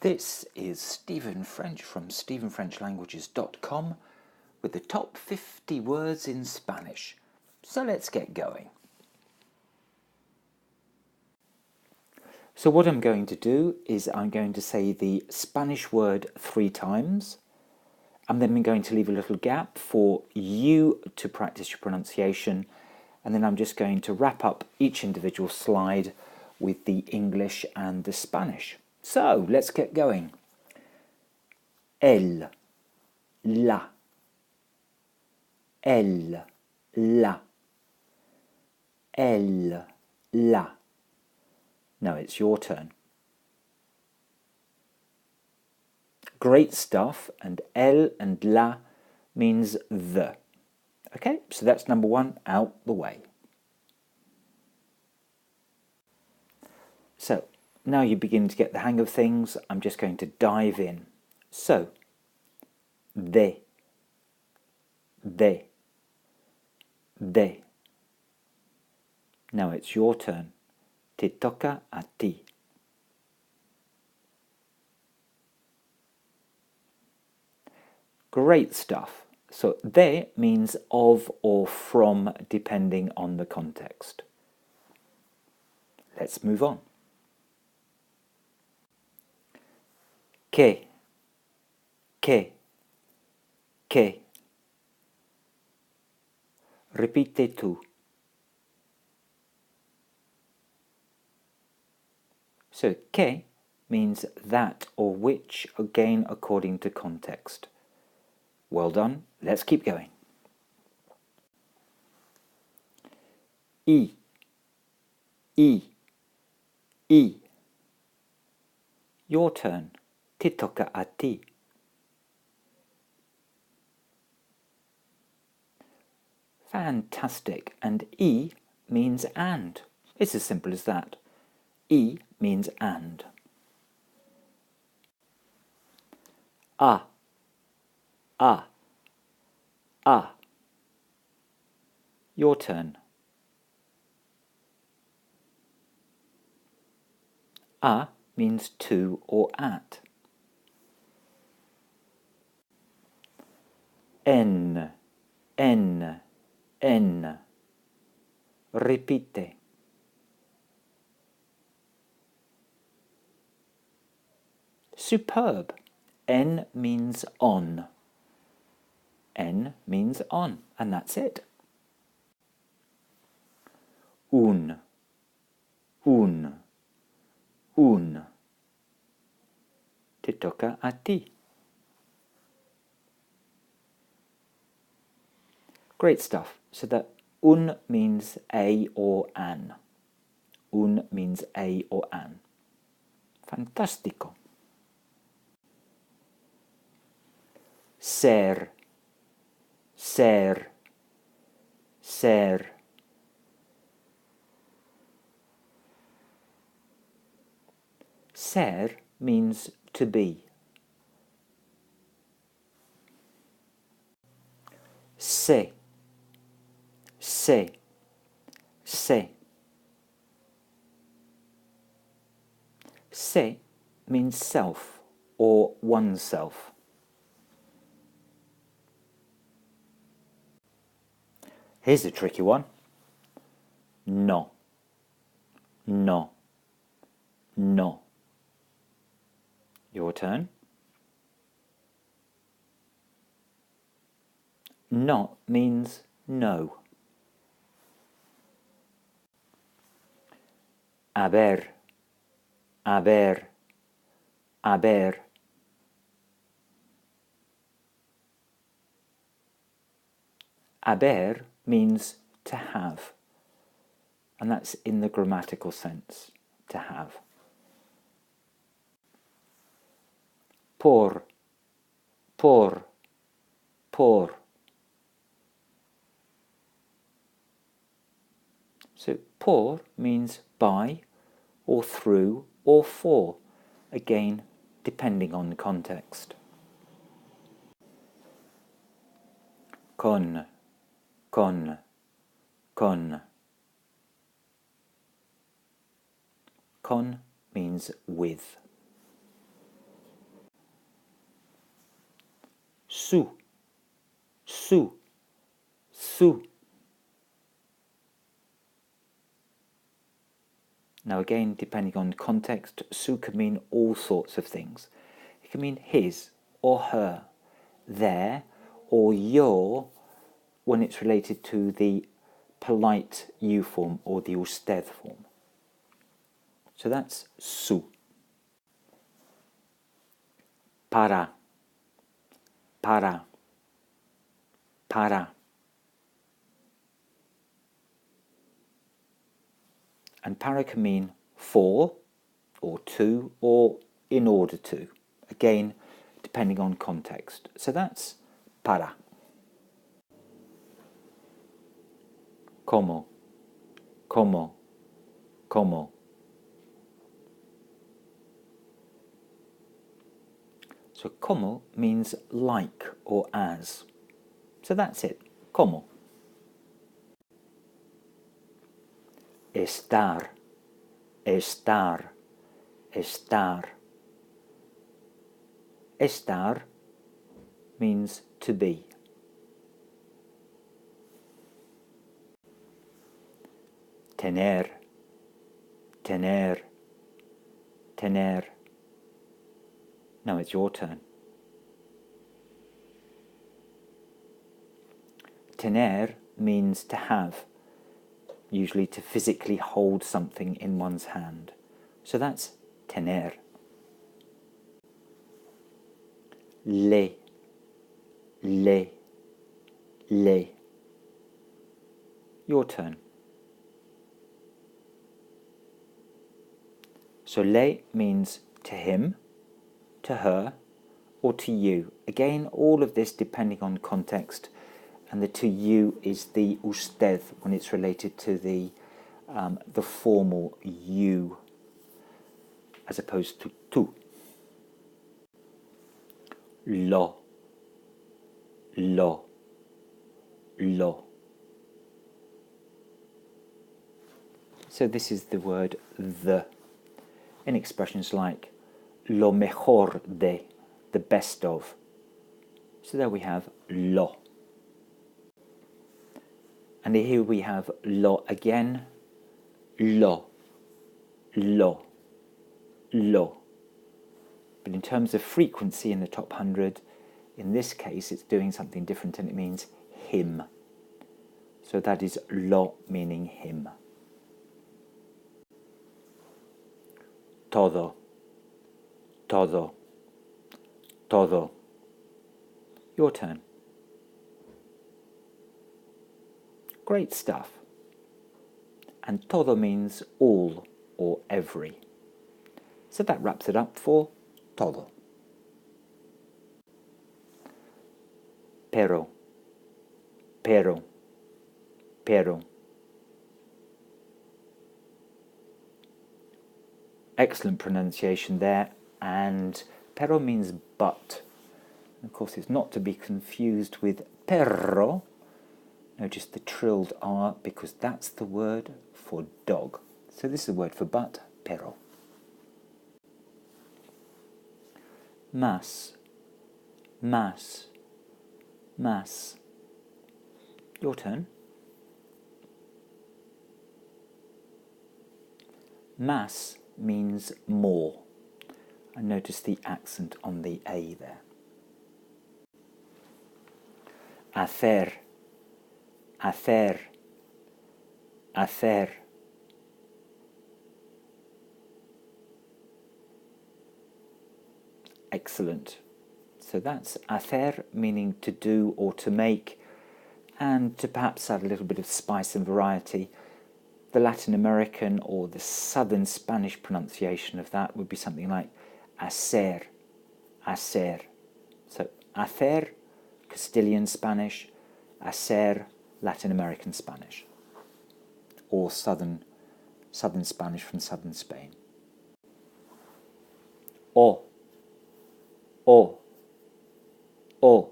This is Stephen French from StephenFrenchLanguages.com with the top 50 words in Spanish. So let's get going. So what I'm going to do is I'm going to say the Spanish word 3 times, and then I'm going to leave a little gap for you to practice your pronunciation, and then I'm just going to wrap up each individual slide with the English and the Spanish. So let's get going. El, la, el, la, el, la. Now it's your turn. Great stuff, and el and la means the. Okay, so that's number 1 out the way. So now you begin to get the hang of things. I'm just going to dive in. So, de, de, de. Now it's your turn. Te toca a ti. Great stuff. So, de means of or from, depending on the context. Let's move on. Que, que, que. Repite tú. So, que means that or which, again according to context. Well done. Let's keep going. Y, y, y. Your turn. Te toca a ti. Fantastic. And y means and. It's as simple as that. Y means and. A, a, a. Your turn. A means to or at. En, en, en. Repite. Superb. En means on. En means on, and that's it. Un, un, un. Te toca a ti. Great stuff. So that un means a or an. Un means a or an. Fantastico. Ser, ser, ser. Ser means to be. Se, se, se. Se means self or oneself. Here's a tricky one. No, no, no. Your turn. No means no. Haber, haber, haber. Haber means to have, and that's in the grammatical sense, to have. Por, por, por. So por means by, or through, or for, again depending on the context. Con, con, con. Con means with. su, su, su. Now again, depending on context, su can mean all sorts of things. It can mean his or her, their or your when it's related to the polite you form or the usted form. So that's su. Para, para, para. And para can mean for, or to, or in order to. Again, depending on context. So that's para. Como, como, como. So como means like or as. So that's it. Como. Estar, estar, estar. Estar means to be. Tener, tener, tener. Now it's your turn. Tener means to have, usually to physically hold something in one's hand. So that's tener. Le, le, le. Your turn. So le means to him, to her, or to you. Again, all of this depending on context, and the to you is the usted when it's related to the formal you, as opposed to tu. Lo, lo, lo. So this is the word the in expressions like lo mejor de, the best of. So there we have lo. And here we have lo again, lo, lo, lo. But in terms of frequency in the top 100, in this case it's doing something different and it means him. So that is lo meaning him. Todo, todo, todo. Your turn. Great stuff. And todo means all or every. So that wraps it up for todo. Pero, pero, pero. Excellent pronunciation there. And pero means but. And of course, it's not to be confused with perro. Notice the trilled R because that's the word for dog. So this is the word for but, pero. Más, más, más. Your turn. Más means more. And notice the accent on the A there. Hacer, hacer, hacer. Excellent. So that's hacer, meaning to do or to make, and to perhaps add a little bit of spice and variety, the Latin American or the Southern Spanish pronunciation of that would be something like hacer, hacer. So hacer, Castilian Spanish, hacer, Latin American Spanish, or Southern Spanish from Southern Spain. O, o, o.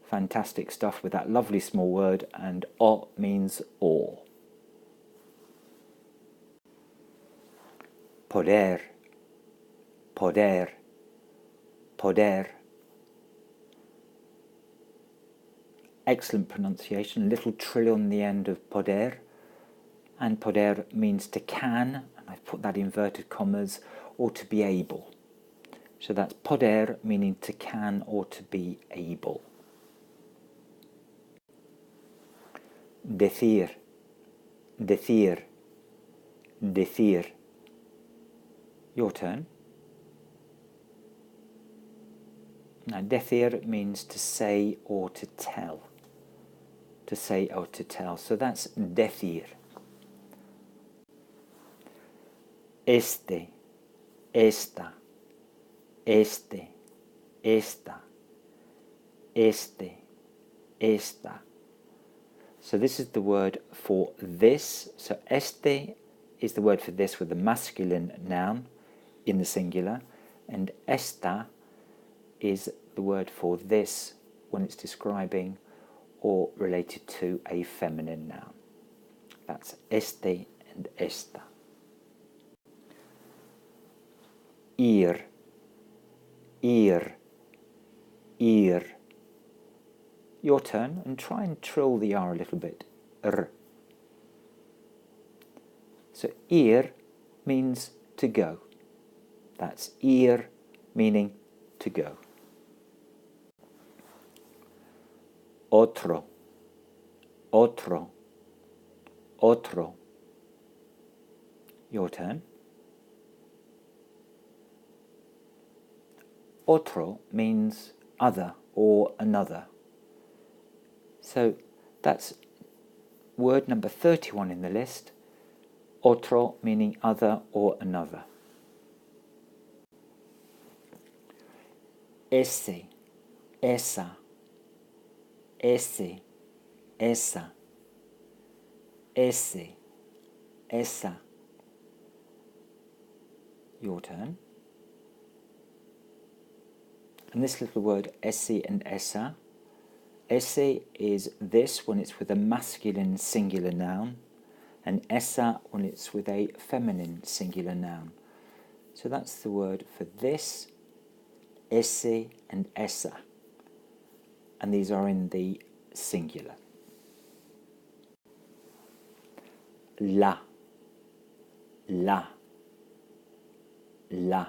Fantastic stuff with that lovely small word, and o means or. Poder, poder, poder. Excellent pronunciation, a little trill on the end of poder. And poder means to can, and I've put that in inverted commas, or to be able. So that's poder, meaning to can or to be able. Decir, decir, decir. Your turn. Now, decir means to say or to tell. To say or to tell. So that's decir. Este, esta, este, esta, este, esta. So this is the word for this. So este is the word for this with the masculine noun in the singular, and esta is the word for this when it's describing or related to a feminine noun. That's este and esta. Ir, ir, ir. Your turn, and try and trill the R a little bit. R. So ir means to go. That's ir, meaning to go. Otro, otro, otro. Your turn. Otro means other or another. So that's word number 31 in the list. Otro meaning other or another. Ese, esa, ese, esa, ese, esa. Your turn. And this little word ese and esa. Ese is this when it's with a masculine singular noun, and esa when it's with a feminine singular noun. So that's the word for this, ese and esa. And these are in the singular. La, la, la.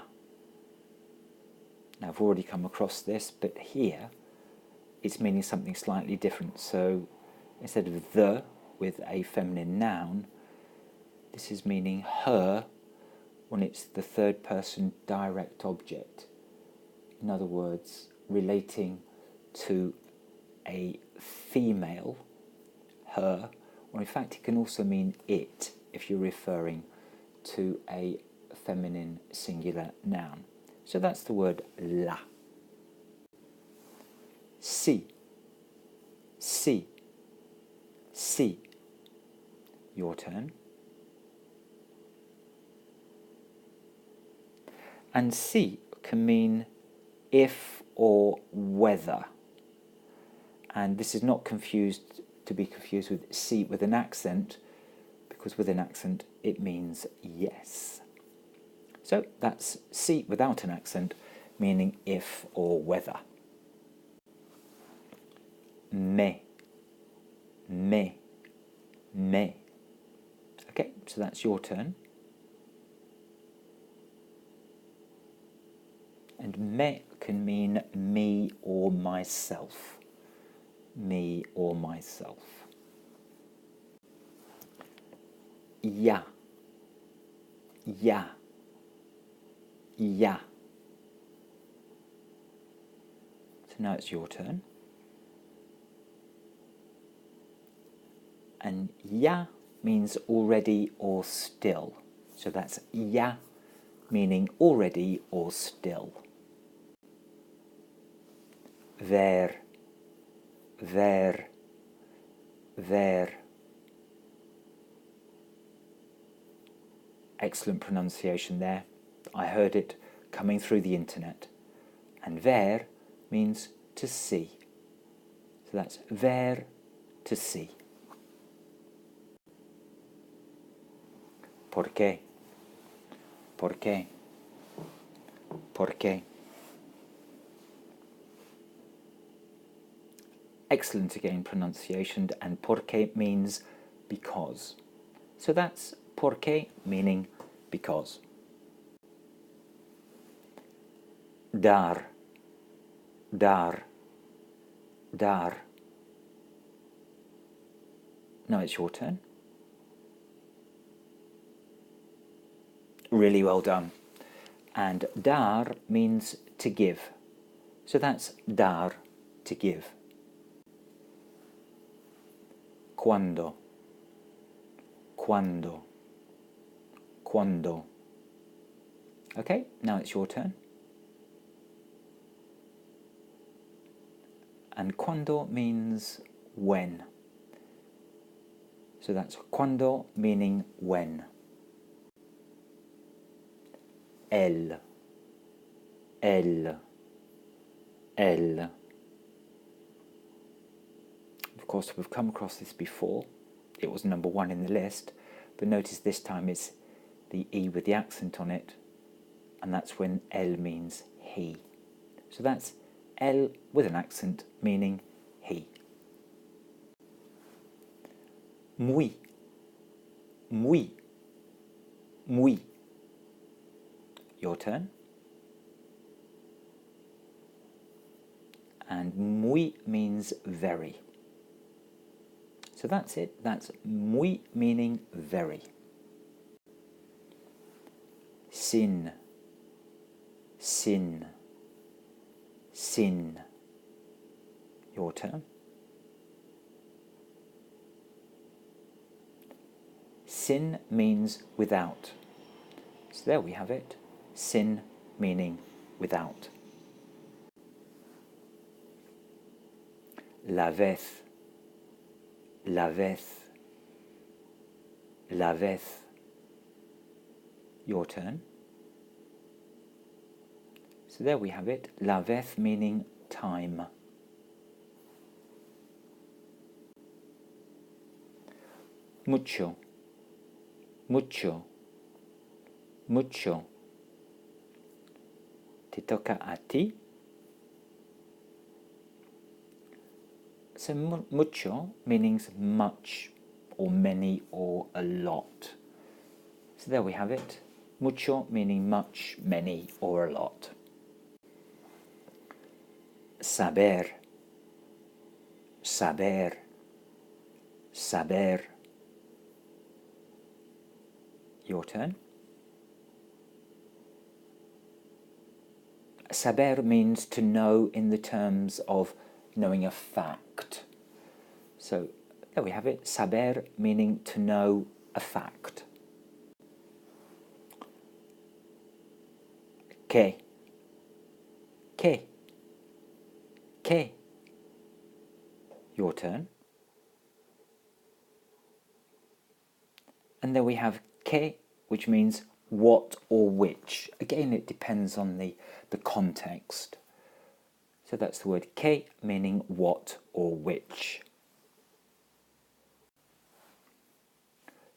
Now I've already come across this, but here it's meaning something slightly different. So instead of the with a feminine noun, this is meaning her when it's the third person direct object. In other words, relating to a female, her, or in fact it can also mean it if you're referring to a feminine singular noun. So that's the word la. Si, si, si. Your turn. And si can mean if or whether. And this is not to be confused with si with an accent, because with an accent it means yes. So that's si without an accent, meaning if or whether. Me, me, me. Okay, so that's your turn. And me can mean me or myself. Me or myself. Ya, ya, ya. So now it's your turn. And ya means already or still. So that's ya, meaning already or still. Ver, ver, ver. Excellent pronunciation there. I heard it coming through the internet. And ver means to see. So that's ver, to see. ¿Por qué? ¿Por qué? ¿Por qué? Excellent again pronunciation, and porque means because. So that's porque meaning because. Dar, dar, dar. Now it's your turn. Really well done. And dar means to give. So that's dar, to give. Cuando, cuando, cuando. Okay, now it's your turn. And cuando means when. So that's cuando meaning when. El, el, el. Of course, we've come across this before. It was number 1 in the list, but notice this time it's the E with the accent on it, and that's when el means he. So that's el with an accent meaning he. Muy, muy, muy. Your turn. And muy means very. So that's it. That's muy meaning very. Sin, sin, sin. Your turn. Sin means without. So there we have it. Sin meaning without. La vez, la vez, la vez. Your turn. So there we have it. La vez meaning time. Mucho, mucho, mucho. Te toca a ti. So mucho means much or many or a lot. So there we have it. Mucho meaning much, many or a lot. Saber, saber, saber. Your turn. Saber means to know in the terms of knowing a fact. So there we have it. Saber meaning to know a fact. Que, que, que. Your turn. And then we have que, which means what or which. Again, it depends on the context. So that's the word que, meaning what or which.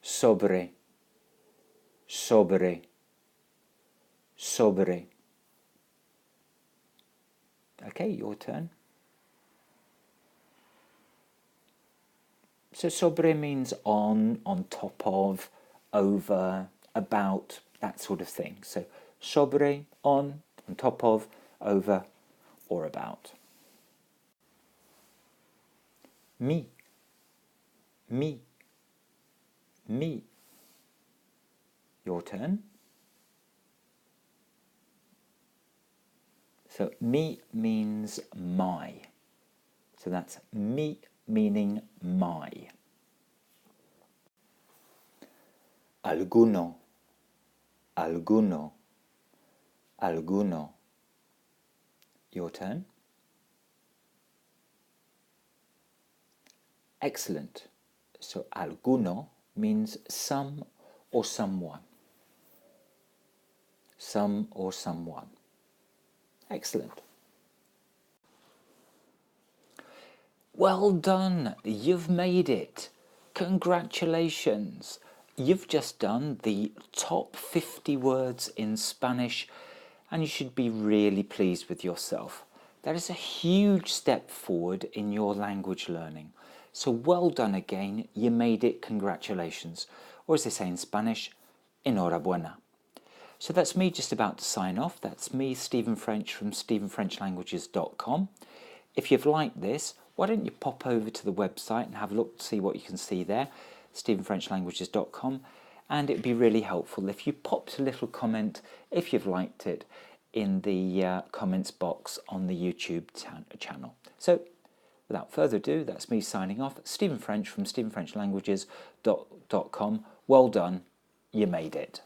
Sobre, sobre, sobre. Okay, your turn. So sobre means on top of, over, about, that sort of thing. So sobre, on top of, over, or about. Mi, mi, mi. Your turn. So mi means my. So that's mi meaning my. Alguno, alguno, alguno. Your turn. Excellent. So alguno means some or someone. Some or someone. Excellent. Well done. You've made it. Congratulations. You've just done the top 50 words in Spanish, and you should be really pleased with yourself. That is a huge step forward in your language learning. So well done again, you made it, congratulations. Or as they say in Spanish, enhorabuena. So that's me just about to sign off. That's me, Stephen French from stephenfrenchlanguages.com. If you've liked this, why don't you pop over to the website and have a look to see what you can see there, stephenfrenchlanguages.com, and it'd be really helpful if you popped a little comment if you've liked it in the comments box on the YouTube channel. So without further ado, that's me signing off. Stephen French from stephenfrenchlanguages.com. Well done, you made it.